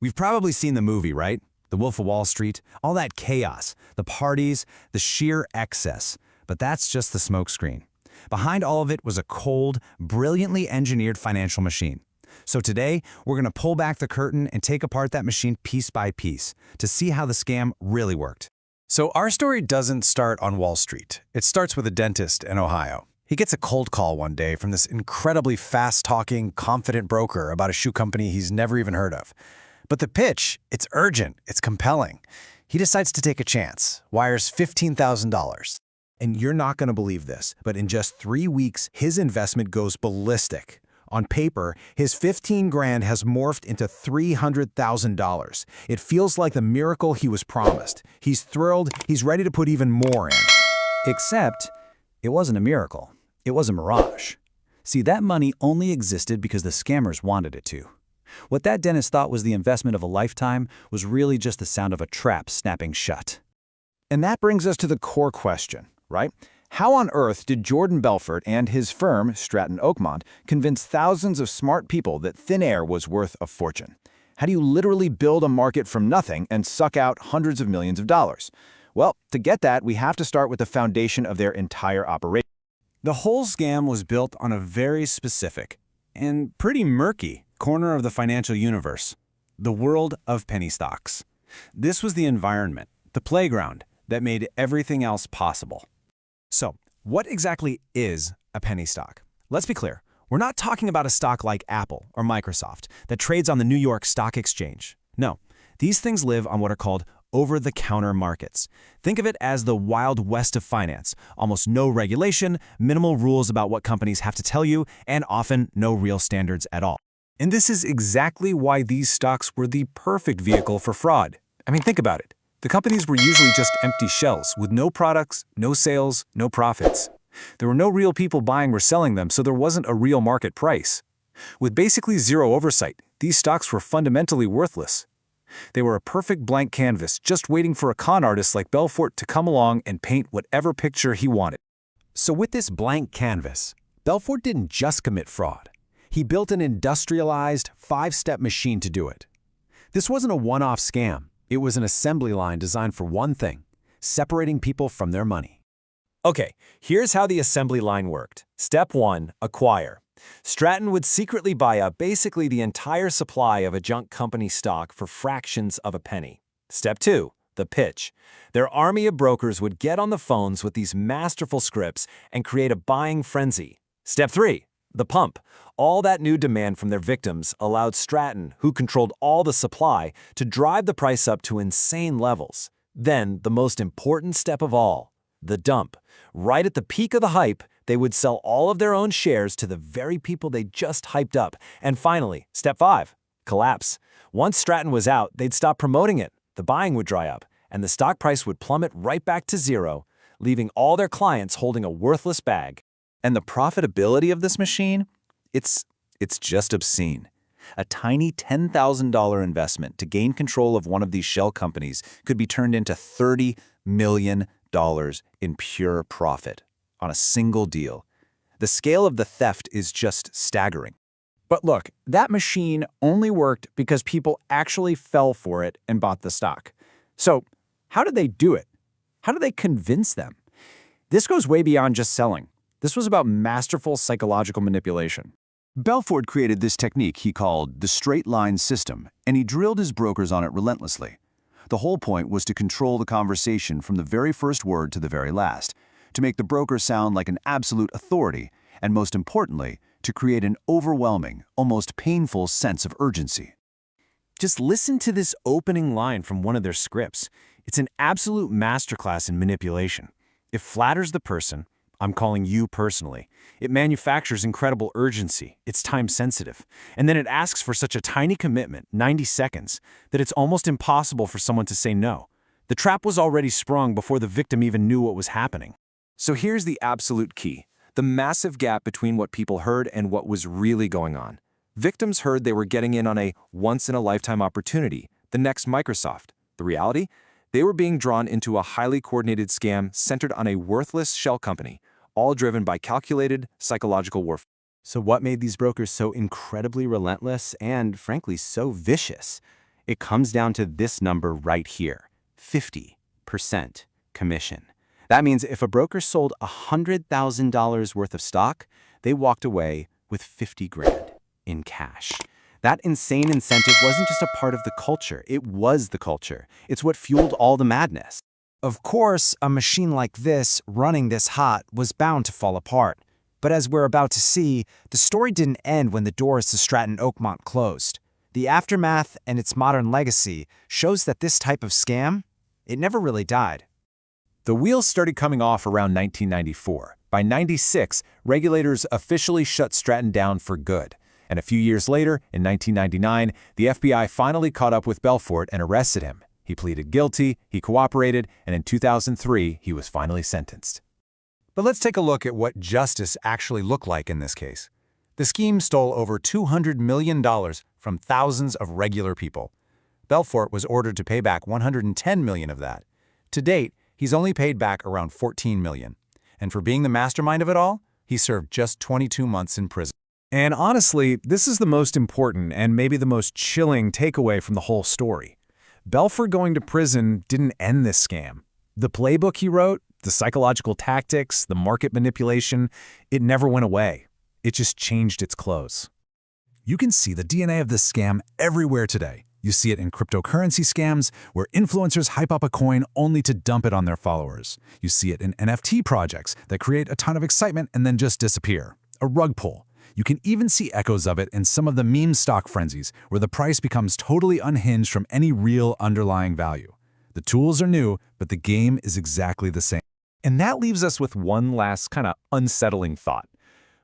We've probably seen the movie, right? The Wolf of Wall Street, all that chaos, the parties, the sheer excess. But that's just the smokescreen. Behind all of it was a cold, brilliantly engineered financial machine. So today, we're going to pull back the curtain and take apart that machine piece by piece to see how the scam really worked. So our story doesn't start on Wall Street. It starts with a dentist in Ohio. He gets a cold call one day from this incredibly fast-talking, confident broker about a shoe company he's never even heard of. But the pitch, it's urgent, it's compelling. He decides to take a chance, wires $15,000. And you're not going to believe this, but in just 3 weeks, his investment goes ballistic. On paper, his 15 grand has morphed into $300,000. It feels like the miracle he was promised. He's thrilled, he's ready to put even more in. Except, it wasn't a miracle. It was a mirage. See, that money only existed because the scammers wanted it to. What that dentist thought was the investment of a lifetime was really just the sound of a trap snapping shut. And that brings us to the core question, right? How on earth did Jordan Belfort and his firm, Stratton Oakmont, convince thousands of smart people that thin air was worth a fortune? How do you literally build a market from nothing and suck out hundreds of millions of dollars? Well, to get that, we have to start with the foundation of their entire operation. The whole scam was built on a very specific and pretty murky corner of the financial universe, the world of penny stocks. This was the environment, the playground, that made everything else possible. So, what exactly is a penny stock? Let's be clear, we're not talking about a stock like Apple or Microsoft that trades on the New York Stock Exchange. No, these things live on what are called over-the-counter markets. Think of it as the Wild West of finance. Almost no regulation, minimal rules about what companies have to tell you, and often no real standards at all. And this is exactly why these stocks were the perfect vehicle for fraud. I mean, think about it. The companies were usually just empty shells with no products, no sales, no profits. There were no real people buying or selling them, so there wasn't a real market price. With basically zero oversight, these stocks were fundamentally worthless. They were a perfect blank canvas, just waiting for a con artist like Belfort to come along and paint whatever picture he wanted. So with this blank canvas, Belfort didn't just commit fraud. He built an industrialized, 5-step machine to do it. This wasn't a one-off scam. It was an assembly line designed for one thing: separating people from their money. Okay, here's how the assembly line worked. Step 1, acquire. Stratton would secretly buy up basically the entire supply of a junk company stock for fractions of a penny. Step 2, the pitch. Their army of brokers would get on the phones with these masterful scripts and create a buying frenzy. Step 3, the pump. All that new demand from their victims allowed Stratton, who controlled all the supply, to drive the price up to insane levels. Then, the most important step of all, the dump. Right at the peak of the hype, they would sell all of their own shares to the very people they just hyped up. And finally, step 5, collapse. Once Stratton was out, they'd stop promoting it, the buying would dry up, and the stock price would plummet right back to zero, leaving all their clients holding a worthless bag. And the profitability of this machine? It's just obscene. A tiny $10,000 investment to gain control of one of these shell companies could be turned into $30 million in pure profit on a single deal. The scale of the theft is just staggering. But look, that machine only worked because people actually fell for it and bought the stock. So, how did they do it? How did they convince them? This goes way beyond just selling. This was about masterful psychological manipulation. Belfort created this technique he called the straight line system, and he drilled his brokers on it relentlessly. The whole point was to control the conversation from the very first word to the very last, to make the broker sound like an absolute authority, and most importantly, to create an overwhelming, almost painful sense of urgency. Just listen to this opening line from one of their scripts. It's an absolute masterclass in manipulation. It flatters the person. I'm calling you personally. It manufactures incredible urgency. It's time-sensitive. And then it asks for such a tiny commitment, 90 seconds, that it's almost impossible for someone to say no. The trap was already sprung before the victim even knew what was happening. So here's the absolute key: the massive gap between what people heard and what was really going on. Victims heard they were getting in on a once-in-a-lifetime opportunity, the next Microsoft. The reality? They were being drawn into a highly coordinated scam centered on a worthless shell company, all driven by calculated psychological warfare. So what made these brokers so incredibly relentless and, frankly, so vicious? It comes down to this number right here, 50% commission. That means if a broker sold $100,000 worth of stock, they walked away with 50 grand in cash. That insane incentive wasn't just a part of the culture, it was the culture. It's what fueled all the madness. Of course, a machine like this, running this hot, was bound to fall apart. But as we're about to see, the story didn't end when the doors to Stratton Oakmont closed. The aftermath and its modern legacy shows that this type of scam, it never really died. The wheels started coming off around 1994. By 96, regulators officially shut Stratton down for good. And a few years later, in 1999, the FBI finally caught up with Belfort and arrested him. He pleaded guilty, he cooperated, and in 2003, he was finally sentenced. But let's take a look at what justice actually looked like in this case. The scheme stole over $200 million from thousands of regular people. Belfort was ordered to pay back $110 million of that. To date, he's only paid back around $14 million. And for being the mastermind of it all, he served just 22 months in prison. And honestly, this is the most important and maybe the most chilling takeaway from the whole story. Belfort going to prison didn't end this scam. The playbook he wrote, the psychological tactics, the market manipulation, it never went away. It just changed its clothes. You can see the DNA of this scam everywhere today. You see it in cryptocurrency scams, where influencers hype up a coin only to dump it on their followers. You see it in NFT projects that create a ton of excitement and then just disappear. A rug pull. You can even see echoes of it in some of the meme stock frenzies, where the price becomes totally unhinged from any real underlying value. The tools are new, but the game is exactly the same. And that leaves us with one last kind of unsettling thought.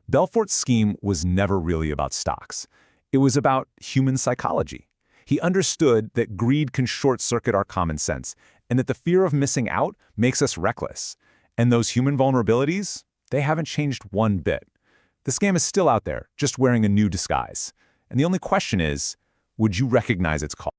Belfort's scheme was never really about stocks. It was about human psychology. He understood that greed can short-circuit our common sense, and that the fear of missing out makes us reckless. And those human vulnerabilities, they haven't changed one bit. The scam is still out there, just wearing a new disguise. And the only question is, would you recognize its call?